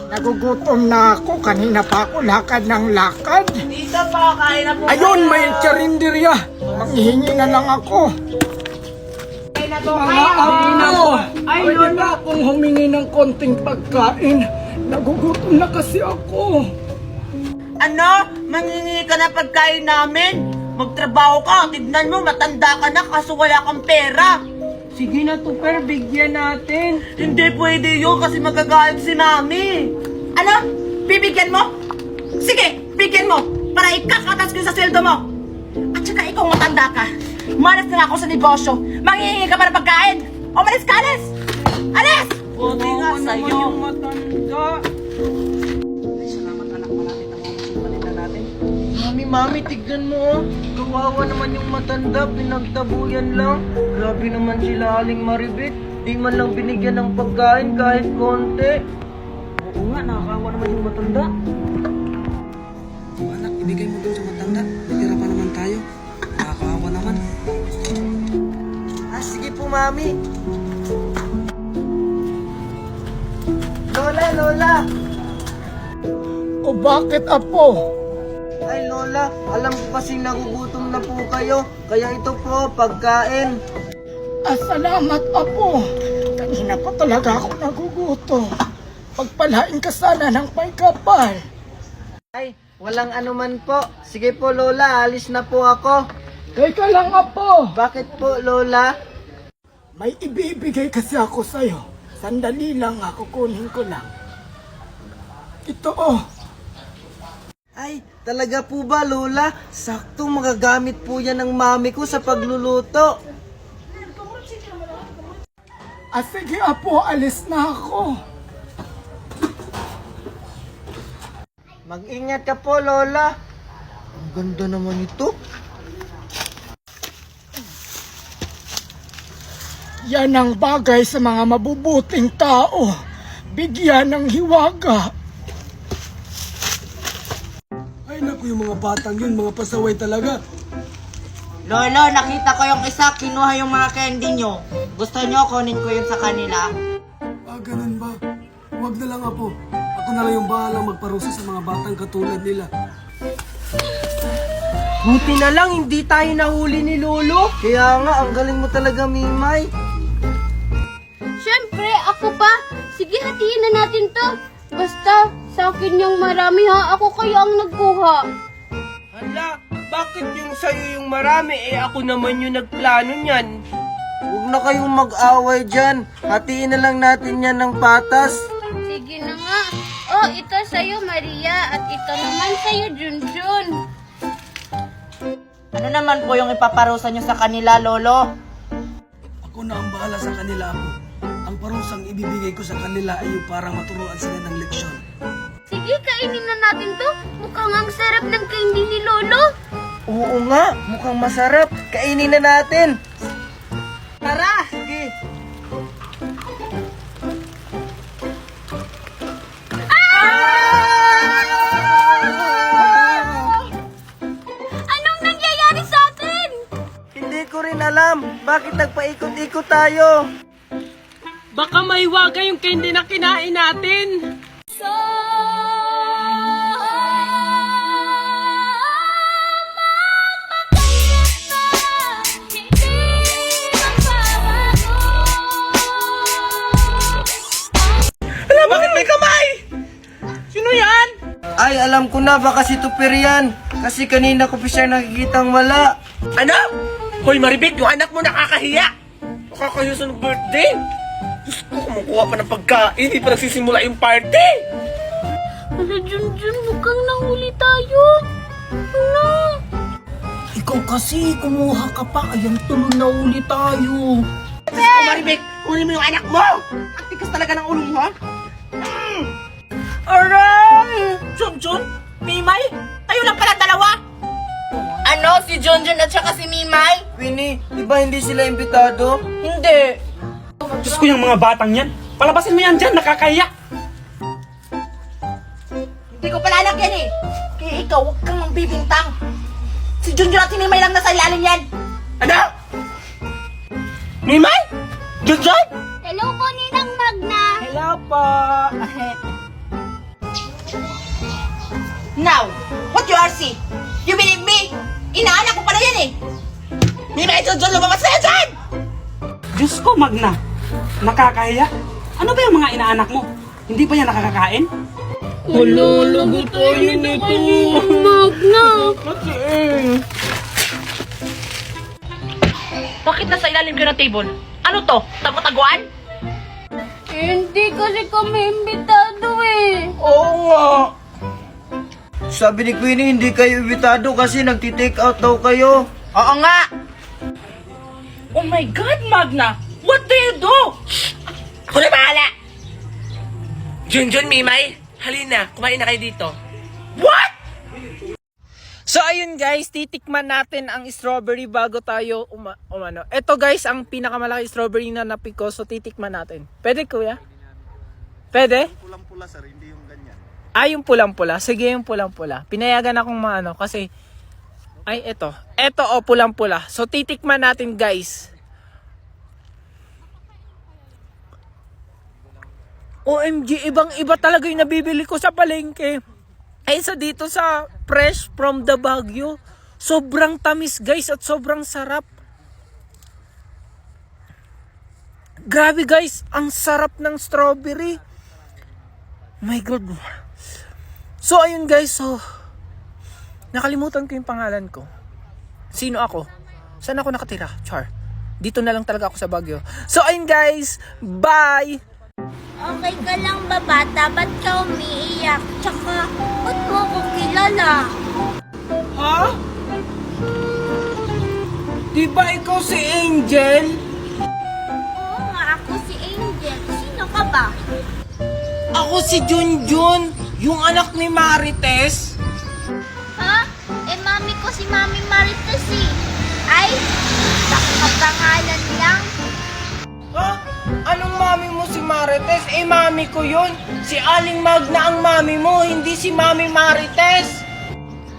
Nagugutom na ako. Kanina pa ako lakad ng lakad. Dito po, kain na po. Ayun, may charinderya. Manghihingi na lang ako. Kain na po Mga kayo. apo, Ay, pwede Lola. ba akong humingi ng konting pagkain? Nagugutom na kasi ako. Ano? Mangingi ka na pagkain namin? Magtrabaho ka. Tignan mo, matanda ka na kaso wala kang pera. Sige na, Tupper, bigyan natin. Hindi pwede yun kasi magagalit si Mami. Ano? Bibigyan mo? Sige, bigyan mo para ikakatas ko sa sweldo mo. At saka ikaw matanda ka. Malas na ako sa negosyo. Manghihingi ka pa ng pagkain. Umalis ka, alis! Alis! Buti nga Oo, sa'yo. naman yung matanda. Salamat anak, malapit ang paninda natin. Mami, tignan mo oh. Kawawa naman yung matanda, pinagtabuyan lang. Grabe naman sila Aling Maribit. Di man lang binigyan ng pagkain kahit konti. Oo nga, nakakawa naman yung matanda. Anak, ibigay mo dun sa matanda. Natira pa naman tayo. Nakakaawa naman. Sige po, Mami. Lola! O bakit, apo? Ay, Lola, alam ko kasing nagugutom na po kayo. Kaya ito po, pagkain. Salamat, apo. Kanina pa talaga ako nagugutom. Pagpalain ka sana ng may kapal. Ay, walang anuman po. Sige po, Lola, alis na po ako. Teka lang, apo. Bakit po, Lola? May ibibigay kasi ako sa'yo. Sandali lang, ako kunin ko lang. Ito, oh. Ay, talaga po ba, Lola? Sakto magagamit po yan ng mami ko sa pagluluto. Sige, apo, alis na ako. Mag-ingat ka po, Lola. Ang ganda naman ito. Yan ang bagay sa mga mabubuting tao. Bigyan ng hiwaga. Ay naku, yung mga batang yun, mga pasaway talaga. Lolo, nakita ko yung isa, kinuha yung mga candy nyo. Gusto nyo, kunin ko yun sa kanila? Ganun ba? Huwag na lang, apo. Ako na lang yung bahalang magparusa sa mga batang katulad nila. Buti na lang, hindi tayo nahuli ni Lolo. Kaya nga, ang galing mo talaga, Mimay. Siyempre, ako pa. Sige, hatiin na natin to. Basta, sa akin yung marami ha. Ako kaya ang nagkuha. Hala, bakit yung sa'yo yung marami? Ako naman yung nagplano niyan. Huwag na kayong mag-away dyan. Hatiin na lang natin yan ng patas. Sige na nga. Oh, ito sa'yo, Maria. At ito naman sa'yo, Junjun. Ano naman po yung ipaparusa nyo sa kanila, Lolo? Ako na ang bahala sa kanila, apo. Ang parusang ibibigay ko sa kanila ay yung parang maturuan sila ng leksyon. Sige, kainin na natin to. Mukhang ang sarap ng candy ni Lolo. Oo nga, mukhang masarap. Kainin na natin. Tara! Sige. Anong nangyayari sa atin? Hindi ko rin alam. Bakit nagpaikot-ikot tayo? Baka maiwaga yung candy na kinain natin. Hala, bakit may kamay? Sino yan? Ay, alam ko na. Baka si Tupper yan. Kasi kanina ko pa siya nakikitang wala. Ano? Hoy Maribit, yung anak mo nakakahiya. Nakakahiya sa birthday. Diyos ko, kumukuha pa ng pagkain. Hindi pa nagsisimula yung party. Hala, Junjun, mukhang nahuli tayo. Ano? Ikaw kasi, kumuha ka pa. Ayan, tuloy na uli tayo. Diyos ko, Maribit, kunin mo yung anak mo. Ang tigas talaga ng ulo mo, ha? Aray! Junjun, Mimay, kayo lang pala dalawa. Ano? Si Junjun at saka si Mimay? Winnie, di ba hindi sila imbitado? Hindi. Diyos ko, yung mga batang yan. Palabasin mo yan dyan, nakakaya. Hindi ko pala anak yan eh. Kaya ikaw, huwag kang magbibintang. Si Junjun at si Mimay lang nasa ilalim yan. Ano? Mimay? Junjun? Hello po, Ninang Magna. Hello po. Now, what you are see? You believe me? Inaanak ko pala yan eh! Mimay, Junjun, lumabas na yan dyan! Diyos ko, Magna. Nakakahiya. Ano ba yung mga inaanak mo? Hindi ba yan nakakakain? Lagot tayo nito. Magna! Bakit nasa ilalim ka ng table? Ano to? Tago-taguan? Hindi kasi kami imbitado eh. Oo nga. Sabi ni Queenie, hindi kayo imbitado kasi nagti-take out daw kayo. Oo nga! Oh my God, Magna! What do you do? Ako na bahala! Junjun, Mimay, halina, kumain na kayo dito. What? So ayun guys, titikman natin ang strawberry bago tayo umano. Ito guys, ang pinakamalaki strawberry na napiko, so titikman natin. Pwede kuya? Pwede? Pulang-pula sir, hindi yung ganyan. Yung pulang-pula. Sige, yung pulang-pula. Pinayagan akong maano kasi ay ito. Ito pulang-pula. So titikman natin guys. OMG, ibang-iba talaga yung nabibili ko sa palengke. Sa dito sa Fresh from the Baguio. Sobrang tamis guys at sobrang sarap. Grabe guys, ang sarap ng strawberry. My God. So ayun guys, so nakalimutan ko yung pangalan ko. Sino ako? Saan ako nakatira? Char. Dito na lang talaga ako sa Baguio. So ayun guys, bye! Okay ka lang ba bata? Ba't ka umiiyak? Tsaka, ba't mo ko kilala? Ha? Di ba ikaw si Angel? Oo nga, ako si Angel. Sino ka ba? Ako si Junjun, yung anak ni Marites. Ha? Mami ko si Mami Marites eh. Ay, nakapangalan lang. Ha? Anong mami mo si Marites? Mami ko yun. Si Aling Magna ang mami mo, hindi si Mami Marites.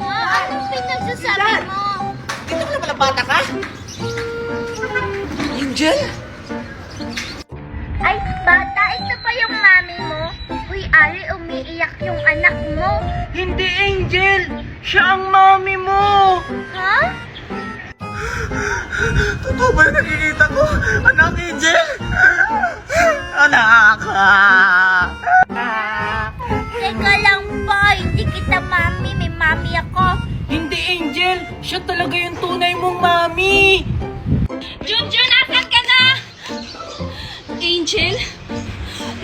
Ha? Anong pinagsasabi mo? Dito ka na pala bata ka? Angel? Ay, bata, ito pa yung mami mo? Uy, Ari, umiiyak yung anak mo. Hindi Angel, siya ang mami mo. Ha? Totoo ba yung nakikita ko? Anak, Angel? Anak! Teka lang, boy. Hindi kita mami. May mami ako. Hindi Angel, siya talaga yung tunay mong mami. Junjun, asan ka na? Angel?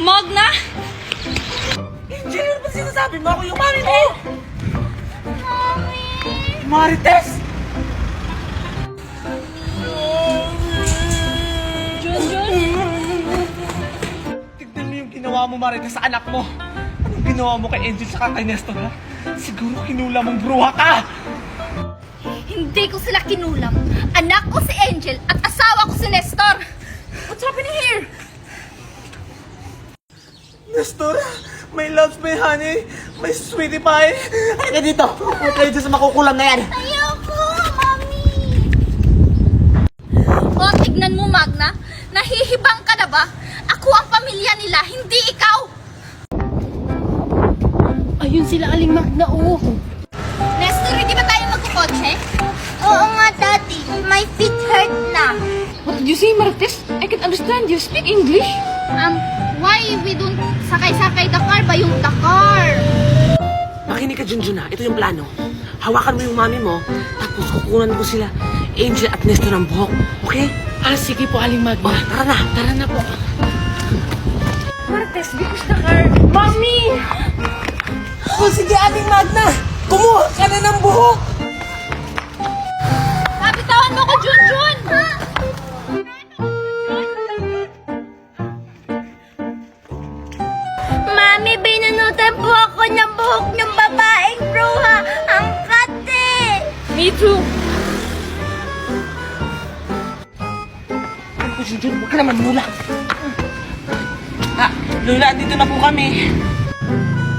Magna? Angel, ano ba sinasabi mo? Ako yung mami mo. Mami. Marites! Tignan mo yung ginawa mo, Marites, sa anak mo. Anong ginawa mo kay Angel sa kay Nestor, ha? Siguro kinula mong bruha ka! Hindi ko sila kinulam. Anak ko si Angel at asawa ko si Nestor. What's happening here? Nestor, may loves, may honey, may sweetie pie. Halika dito. Huwag kayo dyan sa makukulam na yan. Ayoko, mami. O, tignan mo, Magna. Nahihibang ka na ba? Ako ang pamilya nila, hindi ikaw. Ayun sila, Aling Magna, oh. Nestor, hindi ba tayo magkukotse? Oo nga, Daddy. My feet hurt na. What did you say, Marites? I can understand you. Speak English. Why we don't sakay-sakay the car ba yung the car? Makinig ka, Junjun, ha? Ito yung plano. Hawakan mo yung mami mo, tapos kukunan ko sila, Angel at Nestor ang buhok. Okay? Sige po, Aling Magna. Tara na. Tara na po. Marites, because the car. Mami! Sige, Aling Magna! Kumuha ka na ng buhok! Kapitawan mo ko, Junjun! Mami, binunutan po ako ng buhok ng babaeng bruha. Ang kate. Me too. Ako, Junjun, huwag ka naman mula. Lola, dito na po kami.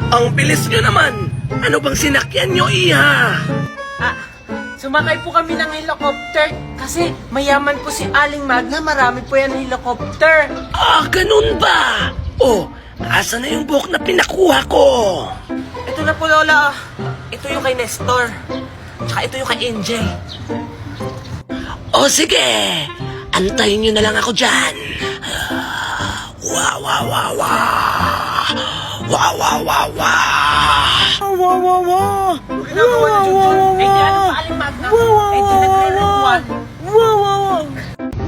Ang bilis nyo naman! Ano bang sinakyan nyo, Iha? Sumakay po kami ng helicopter kasi mayaman po si Aling Magna, marami po yan helicopter. Ganun ba? Asa na yung buhok na pinakuha ko? Ito na po, Lola. ito yung kay Nestor. Tsaka ito yung kay Angel. O sige, antayin nyo na lang ako dyan. Wow, wow, wow, wow. Wow, wow, wow, wow. Wow, wow, wow. Ginagawa ni Junjun. Angel, ano pa aling magna? Angel, nagre-ritual. Wow, wow, wow.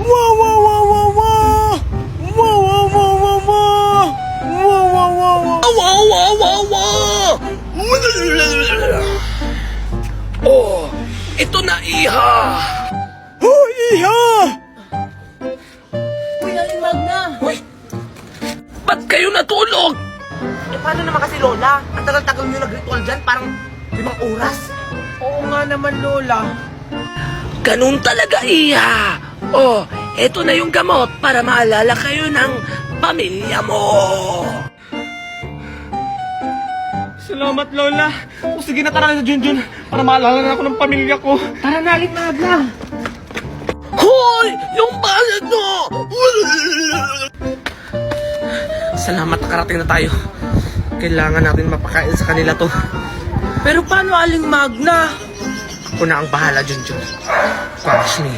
Wow, wow, wow, wow, wow. Wow, wow, wow, wow, wow. Wow, wow, wow, wow. Wow, wow, wow, wow. Oh, ito na, Iha. Oh, Iha! Uy, Aling Magna! Ba't kayo natulog? Eh, paano naman kasi, Lola? Ang tagal-tagal nyo nag-ritual dyan, parang 5 oras. Oo nga naman, Lola. Ganun talaga, Iha. Oh, ito na yung gamot para maalala kayo ng pamilya mo. Salamat, Lola. O sige na, tara na, Junjun, para maalala na ako ng pamilya ko. Tara na, Aling Magna. Hoy! Yung bayad mo! Salamat, nakarating na tayo. Kailangan natin mapakain sa kanila to. Pero paano, Aling Magna? Ako na ang bahala, Junjun. Promise me.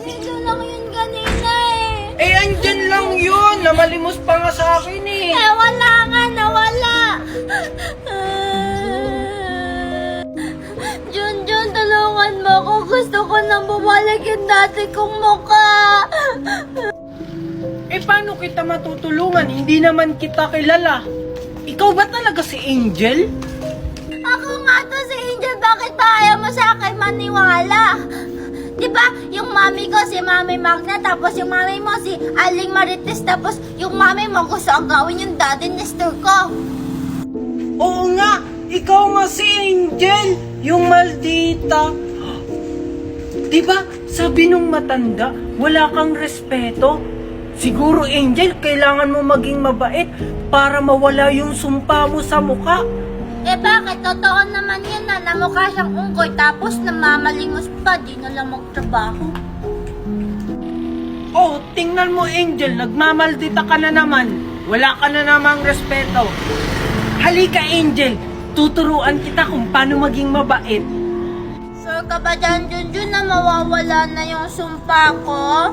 Dito lang yun kanina eh. Eh, andyan lang yun. Namalimos pa nga sa akin eh. Eh, wala nga, nawala. Junjun, tulungan mo ako. Gusto ko nang bumalik yung dati kong mukha. Eh, paano kita matutulungan? Hindi naman kita kilala. Ikaw ba talaga si Angel? Ako nga to si Angel. Bakit ba ayaw mo sa akin maniwala? Diba, yung mami ko si Mami Magna, tapos yung mami mo si Aling Marites, tapos yung mami mo gusto ang gawin yung daddy Nestor ko. Oo nga, ikaw nga si Angel, yung maldita. Diba, sabi nung matanda, wala kang respeto. Siguro, Angel, kailangan mo maging mabait para mawala yung sumpa mo sa mukha. Eh bakit? Totoo naman yan na namukha siyang unggoy tapos namamalimos pa, di na lang magtrabaho. Oh, tingnan mo, Angel, nagmamaldita ka na naman. Wala ka na namang respeto. Halika, Angel, tuturuan kita kung paano maging mabait. Sure ka ba dyan, Junjun, na mawawala na yung sumpa ko?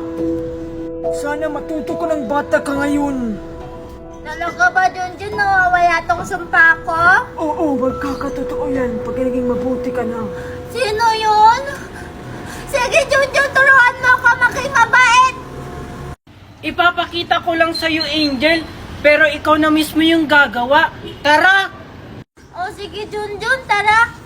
Sana matuto ko ng bata ka ngayon. Talaga ba, Junjun, nawawala tong sumpa ko? Oo, magkakatotoo yan pag naging mabuti ka na. Sino yun? Sige, Junjun, turuan mo ako maging mabait! Ipapakita ko lang sa'yo, Angel, pero ikaw na mismo yung gagawa. Tara! O sige, Junjun, tara!